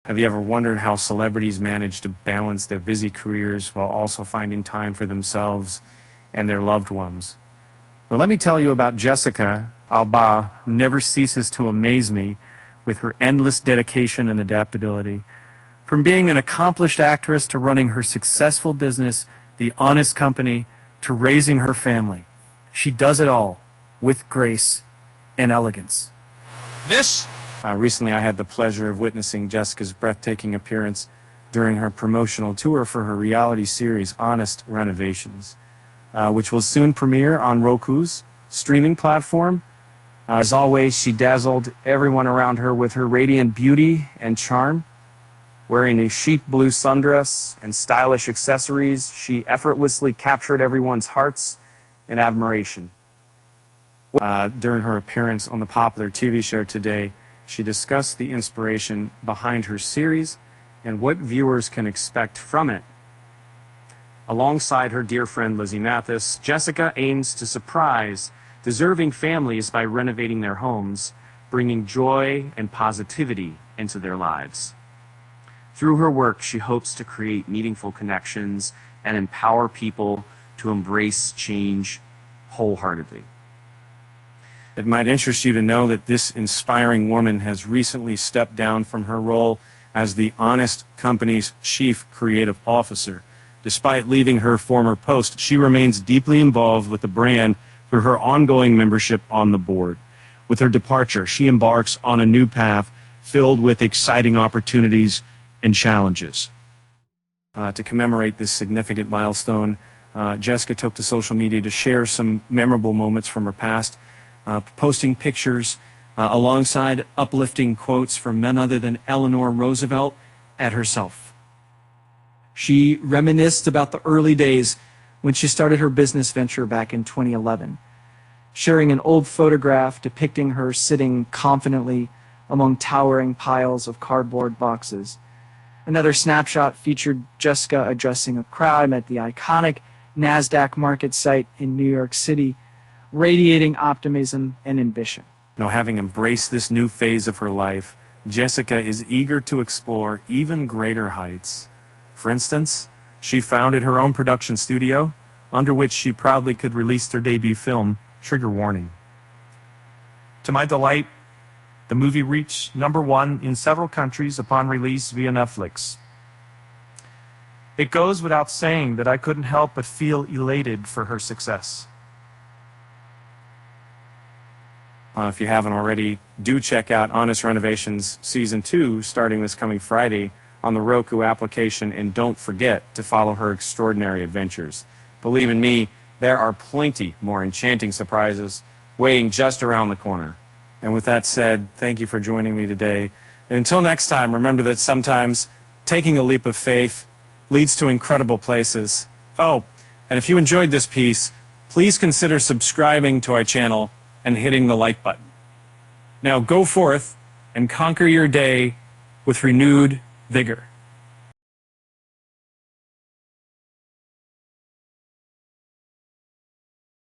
Have you ever wondered how celebrities manage to balance their busy careers while also finding time for themselves and their loved ones? Well, let me tell you about Jessica Alba, who never ceases to amaze me with her endless dedication and adaptability. From being an accomplished actress to running her successful business, The Honest Company, to raising her family, she does it all with grace and elegance. Recently I had the pleasure of witnessing Jessica's breathtaking appearance during her promotional tour for her reality series, Honest Renovations, which will soon premiere on Roku's streaming platform. As always, she dazzled everyone around her with her radiant beauty and charm. Wearing a chic blue sundress and stylish accessories, she effortlessly captured everyone's hearts in admiration. During her appearance on the popular TV show Today, she discussed the inspiration behind her series and what viewers can expect from it. Alongside her dear friend Lizzie Mathis, Jessica aims to surprise deserving families by renovating their homes, bringing joy and positivity into their lives. Through her work, she hopes to create meaningful connections and empower people to embrace change wholeheartedly. It might interest you to know that this inspiring woman has recently stepped down from her role as the Honest Company's Chief Creative Officer. Despite leaving her former post, she remains deeply involved with the brand through her ongoing membership on the board. With her departure, she embarks on a new path filled with exciting opportunities and challenges. To commemorate this significant milestone, Jessica took to social media to share some memorable moments from her past, posting pictures alongside uplifting quotes from none other than Eleanor Roosevelt and herself. She reminisced about the early days when she started her business venture back in 2011, sharing an old photograph depicting her sitting confidently among towering piles of cardboard boxes. Another snapshot featured Jessica addressing a crowd at the iconic NASDAQ market site in New York City, radiating optimism and ambition. Now, having embraced this new phase of her life, Jessica is eager to explore even greater heights. For instance, she founded her own production studio, under which she proudly could release her debut film, Trigger Warning. To my delight, the movie reached #1 in several countries upon release via Netflix. It goes without saying that I couldn't help but feel elated for her success. If you haven't already, do check out Honest Renovations Season 2 starting this coming Friday on the Roku application, and don't forget to follow her extraordinary adventures. Believe in me, there are plenty more enchanting surprises waiting just around the corner. And with that said, thank you for joining me today. And until next time, remember that sometimes taking a leap of faith leads to incredible places. Oh, and if you enjoyed this piece, please consider subscribing to our channel and hitting the like button. Now go forth and conquer your day with renewed vigor.